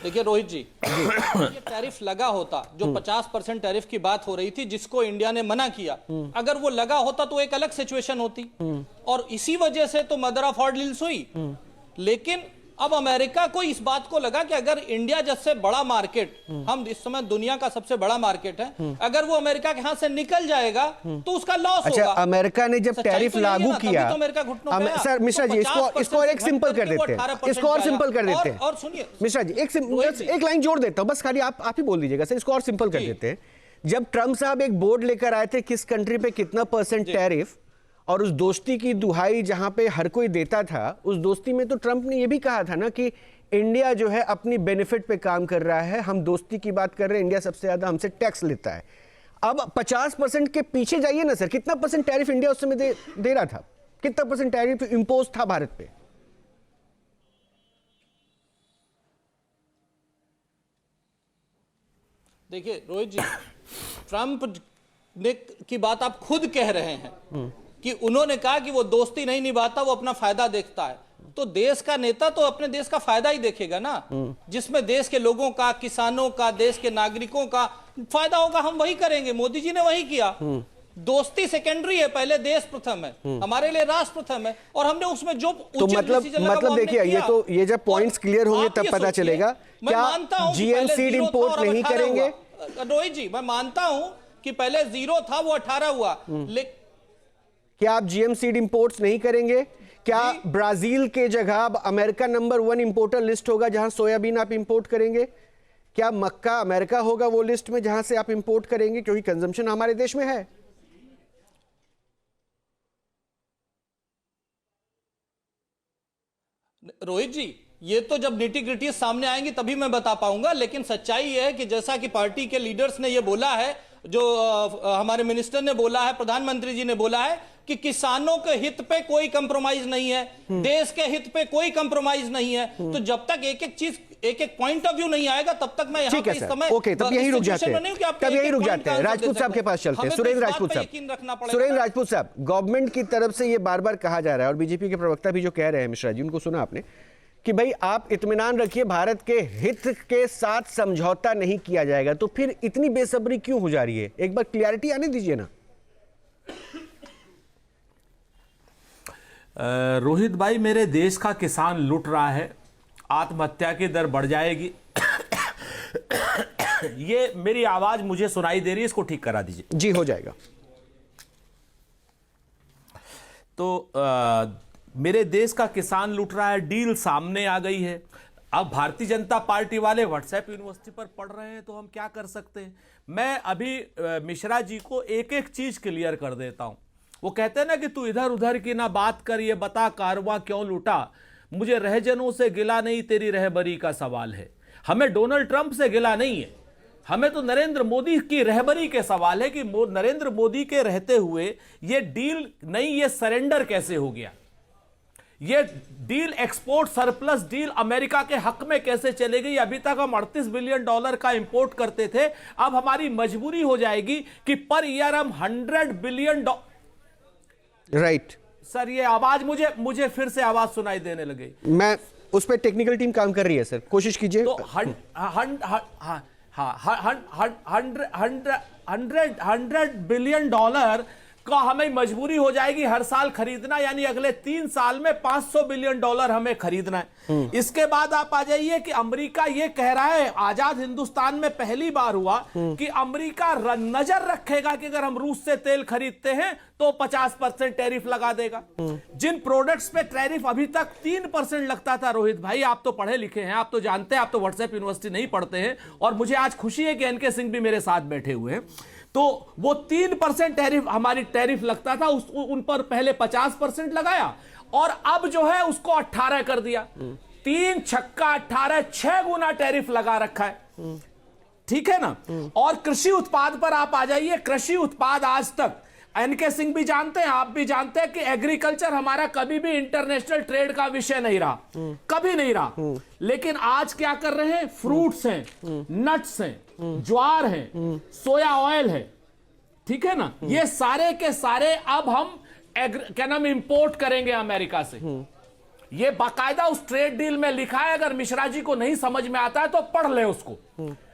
देखिए रोहित जी, ये टैरिफ लगा होता, जो 50% टैरिफ की बात हो रही थी जिसको इंडिया ने मना किया, अगर वो लगा होता तो एक अलग सिचुएशन होती, और इसी वजह से तो मदर ऑफ ऑल डील्स हुई। लेकिन अब अमेरिका को इस बात को लगा कि अगर इंडिया जैसे बड़ा मार्केट, हम इस समय दुनिया का सबसे बड़ा मार्केट है, अगर वो अमेरिका के हाथ से निकल जाएगा तो उसका लॉस अच्छा, होगा। अमेरिका ने जब टैरिफ लागू किया, तो अमेरिका घुटनों पे सर मिश्रा जी, इसको और एक सिंपल कर देते हैं, इसको और सिंपल कर देते हैं। और सुनिए मिश्रा जी, एक लाइन जोड़ देता हूं, बस खाली आप ही बोल दीजिएगा सर, इसको और सिंपल कर देते हैं। जब ट्रंप साहब एक बोर्ड लेकर आए थे किस कंट्री पे कितना % टैरिफ, और उस दोस्ती की दुहाई जहां पे हर कोई देता था, उस दोस्ती में तो ट्रंप ने यह भी कहा था ना कि इंडिया जो है अपनी बेनिफिट पे काम कर रहा है, हम दोस्ती की बात कर रहे हैं, इंडिया सबसे ज्यादा हमसे टैक्स लेता है। अब 50% के पीछे जाइए ना सर, कितना % टैरिफ इंडिया उस समय दे रहा था, कितना % टैरिफ इंपोज था भारत पे? देखिए रोहित जी, ट्रंप ने की बात आप खुद कह रहे हैं कि उन्होंने कहा कि वो दोस्ती नहीं निभाता, वो अपना फायदा देखता है। तो देश का नेता तो अपने देश का फायदा ही देखेगा ना, जिसमें देश के लोगों का, किसानों का, देश के नागरिकों का फायदा होगा, हम वही करेंगे। मोदी जी ने वही किया। दोस्ती सेकेंडरी है, पहले देश प्रथम है, हमारे लिए राष्ट्र प्रथम है, और हमने उसमें जो तो मतलब देखिए, ये जब पॉइंट्स क्लियर होंगे तब पता चलेगा। क्या जीएम सीड इंपोर्ट नहीं करेंगे? रोहित जी, मैं मानता हूं कि पहले 0 था, वो 18 हुआ, लेकिन क्या आप जीएम सीड इंपोर्ट्स नहीं करेंगे? क्या ब्राजील के जगह अब अमेरिका नंबर 1 इंपोर्टर लिस्ट होगा जहां सोयाबीन आप इंपोर्ट करेंगे? क्या मक्का अमेरिका होगा वो लिस्ट में जहां से आप इंपोर्ट करेंगे, क्योंकि कंजम्पशन हमारे देश में है? रोहित जी, ये तो जब निटी ग्रिटी सामने आएंगी तभी मैं बता पाऊंगा, लेकिन सच्चाई ये है कि जैसा कि पार्टी के लीडर्स ने ये बोला है, जो हमारे मिनिस्टर ने बोला है, प्रधानमंत्री जी ने बोला है कि किसानों के हित पे कोई कंप्रोमाइज नहीं है, देश के हित पे कोई कंप्रोमाइज नहीं है। तो जब तक एक एक चीज, एक एक पॉइंट ऑफ व्यू नहीं आएगा, तब तक मैं यहाँ पे इस समय ओके, तब यही रुक जाते हैं, राजपूत साहब के पास चलते हैं। सुरेंद्र राजपूत साहब, गवर्नमेंट की तरफ से ये बार बार कहा जा रहा है, और बीजेपी के प्रवक्ता भी जो कह रहे हैं, मिश्रा जी, उनको सुना आपने, कि भाई आप इत्मीनान रखिए, भारत के हित के साथ समझौता नहीं किया जाएगा। तो फिर इतनी बेसब्री क्यों हो जा रही है? एक बार क्लियरिटी आने दीजिए ना। रोहित भाई, मेरे देश का किसान लुट रहा है, आत्महत्या की दर बढ़ जाएगी। ये मेरी आवाज मुझे सुनाई दे रही है, इसको ठीक करा दीजिए। जी, हो जाएगा। तो मेरे देश का किसान लूट रहा है, डील सामने आ गई है। अब भारतीय जनता पार्टी वाले व्हाट्सएप यूनिवर्सिटी पर पढ़ रहे हैं, तो हम क्या कर सकते हैं? मैं अभी मिश्रा जी को एक एक चीज क्लियर कर देता हूं। वो कहते हैं ना कि तू इधर उधर की ना बात कर, ये बता कारवां क्यों लूटा। मुझे रहजनों से गिला नहीं, तेरी रहबरी का सवाल है। हमें डोनाल्ड ट्रंप से गिला नहीं है, हमें तो नरेंद्र मोदी की रहबरी के सवाल है कि नरेंद्र मोदी के रहते हुए ये डील नहीं, ये सरेंडर कैसे हो गया? ये deal, export surplus deal America के हक में कैसे चले गई? अभी तक हम $38 बिलियन का इंपोर्ट करते थे, अब हमारी मजबूरी हो जाएगी कि पर ईयर हम $100 बिलियन। राइट सर, ये आवाज मुझे फिर से आवाज सुनाई देने लगी। मैं उस पर टेक्निकल टीम काम कर रही है सर, कोशिश कीजिए। तो $100 बिलियन का हमें मजबूरी हो जाएगी हर साल खरीदना, यानी अगले 3 साल में $500 बिलियन हमें खरीदना है। इसके बाद आप आ जाइए कि अमेरिका ये कह रहा है, आजाद हिंदुस्तान में पहली बार हुआ कि अमेरिका नजर रखेगा कि अगर हम रूस से तेल खरीदते हैं तो 50% टैरिफ लगा देगा। जिन प्रोडक्ट्स पे टैरिफ अभी तक 3% लगता था, रोहित भाई आप तो पढ़े लिखे हैं, आप तो जानते हैं, आप तो व्हाट्सएप यूनिवर्सिटी नहीं पढ़ते हैं, और मुझे आज खुशी है कि एनके सिंह भी मेरे साथ बैठे हुए हैं। तो वो 3% टैरिफ, हमारी टैरिफ लगता था, उन पर पहले 50% लगाया, और अब जो है उसको 18 कर दिया। 3 छक्का 18, 6 गुना टैरिफ लगा रखा है। ठीक है ना? और कृषि उत्पाद पर आप आ जाइए। कृषि उत्पाद आज तक एनके सिंह भी जानते हैं, आप भी जानते हैं कि एग्रीकल्चर हमारा कभी भी इंटरनेशनल ट्रेड का विषय नहीं रहा, कभी नहीं रहा। लेकिन आज क्या कर रहे हैं? फ्रूट्स हैं, नट्स हैं, ज्वार है, सोया ऑयल है, ठीक है ना? ये सारे के सारे अब हम क्या नाम इंपोर्ट करेंगे अमेरिका से। ये बाकायदा उस ट्रेड डील में लिखा है। अगर मिश्रा जी को नहीं समझ में आता है तो पढ़ ले उसको।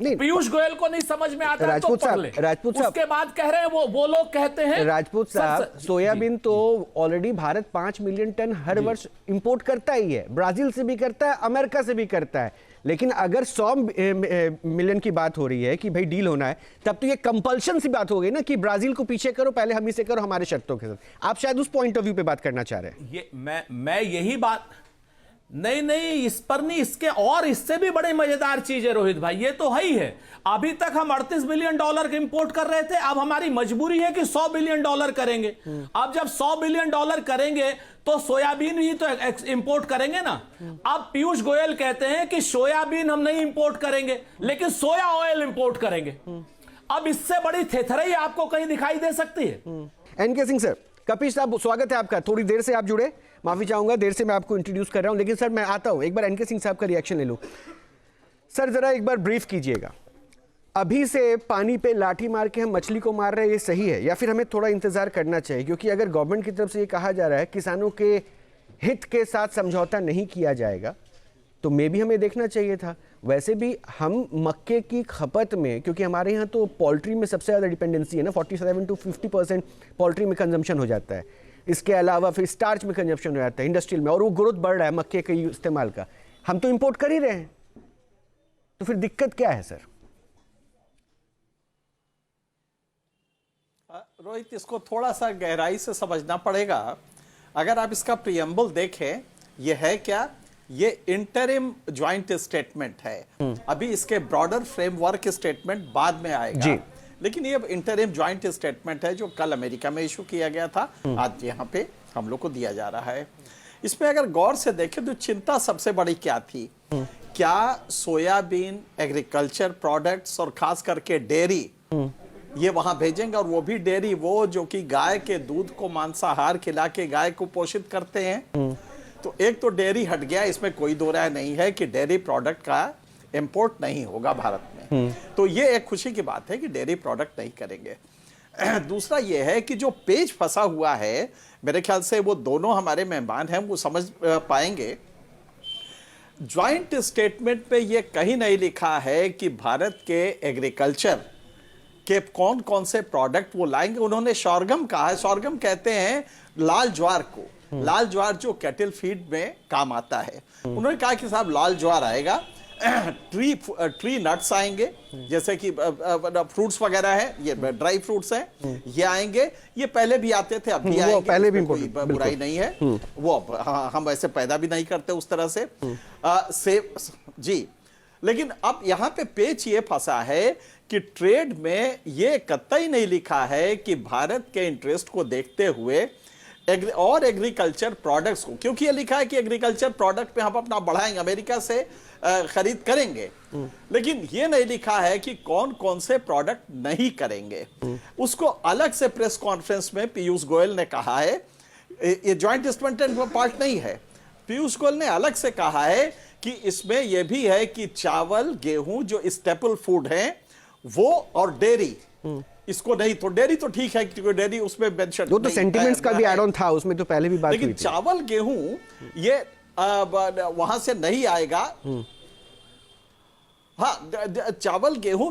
नहीं, पीयूष गोयल को नहीं समझ में आता है तो पढ़ ले। राजपूत साहब, उसके बाद कह रहे हैं वो लोग कहते हैं, राजपूत साहब, सोयाबीन तो ऑलरेडी भारत 5 मिलियन टन हर वर्ष इंपोर्ट करता ही है, ब्राजील से भी करता है, अमेरिका से भी करता है। लेकिन अगर 100 मिलियन की बात हो रही है कि भाई डील होना है, तब तो ये कंपल्शन सी बात हो गई ना कि ब्राजील को पीछे करो, पहले हम इसे करो हमारे शर्तों के साथ। आप शायद उस पॉइंट ऑफ व्यू पे बात करना चाह रहे हैं। ये मैं यही बात नहीं, इस पर नहीं, इसके और इससे भी बड़ी मजेदार चीज है रोहित भाई। ये तो है ही है। अभी तक हम 38 बिलियन डॉलर के इंपोर्ट कर रहे थे, अब हमारी मजबूरी है कि 100 बिलियन डॉलर करेंगे। अब जब 100 बिलियन डॉलर करेंगे तो सोयाबीन ही तो इंपोर्ट करेंगे ना। अब पीयूष गोयल कहते हैं कि सोयाबीन हम नहीं इंपोर्ट करेंगे, लेकिन सोया ऑयल इंपोर्ट करेंगे। अब इससे बड़ी थेथरई आपको कहीं दिखाई दे सकती है? एनके सिंह सर, कपिश साहब, स्वागत है आपका। थोड़ी देर से आप जुड़े, माफी चाहूंगा, देर से मैं आपको इंट्रोड्यूस कर रहा हूं, लेकिन सर मैं आता हूं, एक बार एनके सिंह साहब का रिएक्शन ले लूं। सर जरा एक बार ब्रीफ कीजिएगा, अभी से पानी पे लाठी मार के हम मछली को मार रहे हैं, ये सही है या फिर हमें थोड़ा इंतजार करना चाहिए? क्योंकि अगर गवर्नमेंट की तरफ से ये कहा जा रहा है किसानों के हित के साथ समझौता नहीं किया जाएगा, तो मे भी हमें देखना चाहिए था। वैसे भी हम मक्के की खपत में, क्योंकि हमारे यहाँ तो पोल्ट्री में सबसे ज़्यादा डिपेंडेंसी है ना, 47 to 50% पोल्ट्री में कंजम्पशन हो जाता है। इसके अलावा फिर स्टार्च में कंजम्पशन हो जाता है इंडस्ट्रियल में, और वो ग्रोथ बढ़ रहा है मक्के के इस्तेमाल का। हम तो इंपोर्ट कर ही रहे हैं, तो फिर दिक्कत क्या है सर? रोहित, इसको थोड़ा सा गहराई से समझना पड़ेगा। अगर आप इसका प्रियम्बल देखें, यह है क्या, ये इंटरिम ज्वाइंट स्टेटमेंट है। अभी इसके ब्रॉडर फ्रेमवर्क स्टेटमेंट बाद में आएगा जी। लेकिन ये इंटरिम ज्वाइंट स्टेटमेंट है जो कल अमेरिका में इशू किया गया था, आज यहाँ पे हम लोग को दिया जा रहा है। इसमें अगर गौर से देखें तो चिंता सबसे बड़ी क्या थी, क्या सोयाबीन, एग्रीकल्चर प्रोडक्ट्स और खास करके डेयरी ये वहां भेजेंगे, और वो भी डेयरी वो जो कि गाय के दूध को मांसाहार खिला के गाय को पोषित करते हैं। तो एक तो डेयरी हट गया, इसमें कोई दो राय नहीं है कि डेयरी प्रोडक्ट का इंपोर्ट नहीं होगा भारत में। तो ये एक खुशी की बात है कि डेयरी प्रोडक्ट नहीं करेंगे। दूसरा ये है कि जो पेच फंसा हुआ है, मेरे ख्याल से वो दोनों हमारे मेहमान हैं, वो समझ पाएंगे। ज्वाइंट स्टेटमेंट पे ये कहीं नहीं लिखा है कि भारत के एग्रीकल्चर के कौन कौन से प्रोडक्ट वो लाएंगे। उन्होंने शोरगम कहा है, शोरगम कहते हैं लाल ज्वार को, लाल ज्वार जो कैटल फीड में काम आता है। उन्होंने कहा कि साहब लाल ज्वार आएगा, ट्री नट्स आएंगे, जैसे कि फ्रूट्स वगैरह है, ये ड्राई फ्रूट्स हैं, ये आएंगे, ये पहले भी आते थे, अब भी आएंगे, पहले भी कोई बुराई नहीं है। वो हम ऐसे पैदा भी नहीं करते उस तरह से। सेब जी, लेकिन अब यहाँ पे पेच ये फंसा है कि ट्रेड में ये कतई नहीं लिखा है कि भारत के इंटरेस्ट को देखते हुए और एग्रीकल्चर प्रोडक्ट्स को, क्योंकि ये लिखा है कि एग्रीकल्चर प्रोडक्ट पे हम अपना बढ़ाएंगे, अमेरिका से खरीद करेंगे, लेकिन ये नहीं लिखा है कि कौन कौन से प्रोडक्ट नहीं करेंगे। उसको अलग से प्रेस कॉन्फ्रेंस में पीयूष गोयल ने कहा है, ये ज्वाइंट स्टेटमेंट पार्ट नहीं है। पीयूष गोयल ने अलग से कहा है कि इसमें यह भी है कि चावल, गेहूं जो स्टेपल फूड हैं वो, और डेयरी, इसको नहीं। तो डेयरी तो ठीक है क्योंकि डेयरी उसमें मेंशन, वो तो सेंटिमेंट्स का भी ऐड ऑन था, उसमें तो पहले भी बात हुई थी। लेकिन चावल, गेहूं ये वहां से नहीं आएगा। हाँ, चावल गेहूं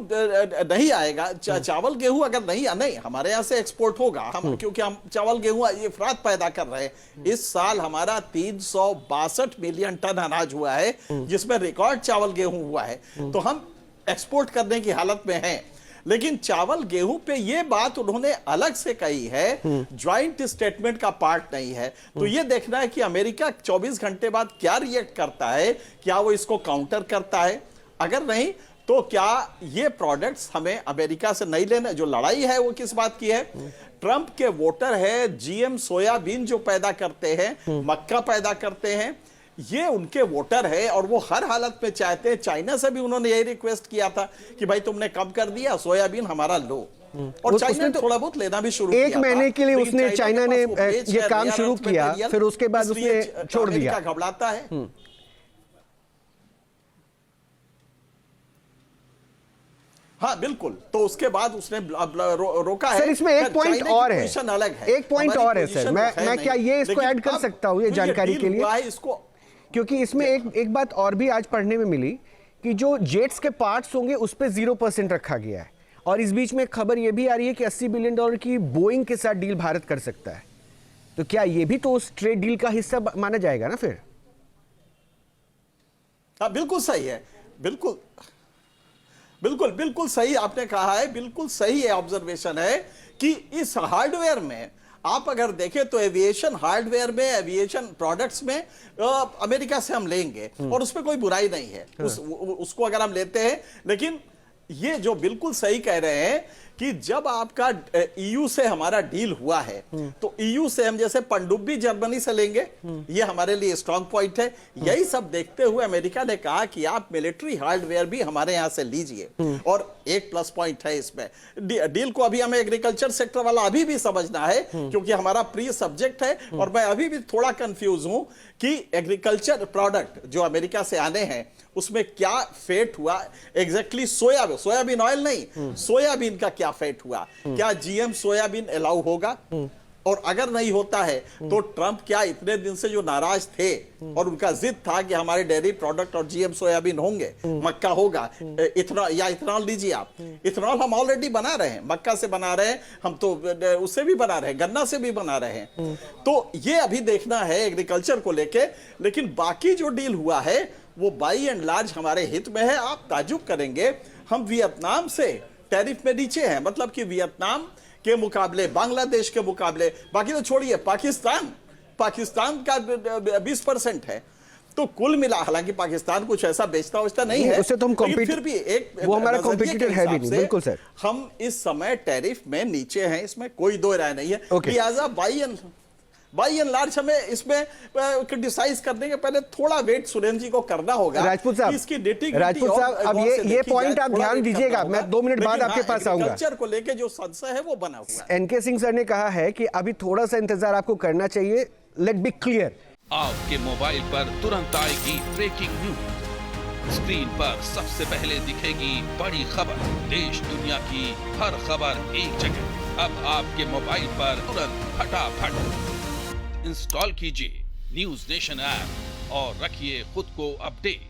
नहीं आएगा। चावल गेहूं अगर नहीं हमारे यहाँ से एक्सपोर्ट होगा, हम क्योंकि हम चावल गेहूं अफराद पैदा कर रहे हैं। इस साल हमारा 362 मिलियन टन अनाज हुआ है, जिसमें रिकॉर्ड चावल गेहूं हुआ है, तो हम एक्सपोर्ट करने की हालत में हैं। लेकिन चावल गेहूं पे ये बात उन्होंने अलग से कही है, ज्वाइंट स्टेटमेंट का पार्ट नहीं है। तो ये देखना है कि अमेरिका 24 घंटे बाद क्या रिएक्ट करता है, क्या वो इसको काउंटर करता है। अगर नहीं तो क्या ये प्रोडक्ट्स हमें अमेरिका से नहीं लेना। जो लड़ाई है वो किस बात की है, ट्रंप के वोटर है, जीएम सोयाबीन जो पैदा करते हैं, मक्का पैदा करते हैं, ये उनके वोटर है, और वो हर हालत में चाहते हैं। चाइना से भी उन्होंने यही रिक्वेस्ट किया था कि भाई तुमने कम कर दिया, सोयाबीन हमारा लो, और चाइना ने थोड़ा बहुत लेना भी शुरू किया। एक महीने के लिए उसने, चाइना ने ये काम शुरू किया, फिर उसके बाद उसने छोड़ दिया। घबराता है। हाँ बिल्कुल, तो उसके बाद उसने रोका है। सर इसमें एक पॉइंट और है, अलग है, एक पॉइंट और है सर, मैं क्या ये इसको ऐड कर सकता हूँ ये जानकारी के लिए? इसको क्योंकि इसमें एक बात और भी आज पढ़ने में मिली कि जो जेट्स के पार्ट्स होंगे उस पे 0% रखा गया है, और इस बीच में खबर यह भी आ रही है कि $80 बिलियन की बोइंग के साथ डील भारत कर सकता है। तो क्या ये भी तो उस ट्रेड डील का हिस्सा माना जाएगा ना फिर? हाँ, बिल्कुल सही है, बिल्कुल बिल्कुल बिल्कुल सही आपने कहा है, बिल्कुल सही है ऑब्जर्वेशन है कि इस हार्डवेयर में आप अगर देखें तो एविएशन हार्डवेयर में, एविएशन प्रोडक्ट्स में अमेरिका से हम लेंगे और उसमें कोई बुराई नहीं है, उसको अगर हम लेते हैं। लेकिन ये जो बिल्कुल सही कह रहे हैं कि जब आपका ईयू से हमारा डील हुआ है तो ईयू से हम जैसे पनडुब्बी जर्मनी से लेंगे, ये हमारे लिए स्ट्रांग पॉइंट है। यही सब देखते हुए अमेरिका ने कहा कि आप मिलिट्री हार्डवेयर भी हमारे यहां से लीजिए। और एक प्लस पॉइंट है इसमें, डील को अभी हमें एग्रीकल्चर सेक्टर वाला अभी भी समझना है क्योंकि हमारा प्रिय सब्जेक्ट है, और मैं अभी भी थोड़ा कंफ्यूज हूं कि एग्रीकल्चर प्रोडक्ट जो अमेरिका से आने हैं उसमें क्या फेट हुआ एग्जैक्टली। सोयाबीन ऑयल नहीं, सोयाबीन का क्या फेट हुआ, क्या जीएम सोयाबीन अलाउ होगा, और अगर नहीं होता है तो ट्रंप क्या इतने दिन से जो नाराज थे और उनका जिद था कि हमारे डेयरी प्रोडक्ट और जीएम सोयाबीन होंगे, मक्का होगा, इथेनॉल लीजिए आप, इथेनॉल हम ऑलरेडी बना रहे हैं, मक्का से बना रहे हैं, हम तो उससे भी बना रहे हैं, गन्ना से भी बना रहे हैं। तो ये अभी देखना है एग्रीकल्चर को लेके। लेकिन बाकी जो डील हुआ है वो बाई एंड लार्ज हमारे हित में है। आप ताजुब करेंगे, हम वियतनाम से टैरिफ में नीचे हैं, मतलब कि वियतनाम के मुकाबले, बांग्लादेश के मुकाबले, बाकी तो छोड़िए, पाकिस्तान का 20% है। तो कुल मिला, हालांकि पाकिस्तान कुछ ऐसा बेचता वोचता नहीं है, उससे तो हम फिर भी एक वो हमारा कॉम्पिटिटर है भी नहीं। बिल्कुल सर, हम इस समय टैरिफ में नीचे हैं, इसमें कोई दो राय नहीं है। लिहाजा बाई एंड लार्ज हमें इसमें क्रिटिसाइज करने के पहले थोड़ा वेट सुरेंद्र जी को करना होगा। राजपूत साहब, अब ये पॉइंट आप ध्यान दीजिएगा, मैं 2 मिनट बाद आपके पास आऊंगा। कल्चर को लेके जो संशय है वो बना हुआ है। एनके सिंह सर ने कहा है कि अभी थोड़ा सा इंतजार आपको करना चाहिए। लेट बी क्लियर, आपके मोबाइल पर तुरंत आएगी ब्रेकिंग न्यूज, स्क्रीन पर सबसे पहले दिखेगी बड़ी खबर, देश दुनिया की हर खबर एक जगह। अब आपके मोबाइल पर तुरंत फटाफट इंस्टॉल कीजिए न्यूज नेशन ऐप और रखिए खुद को अपडेट।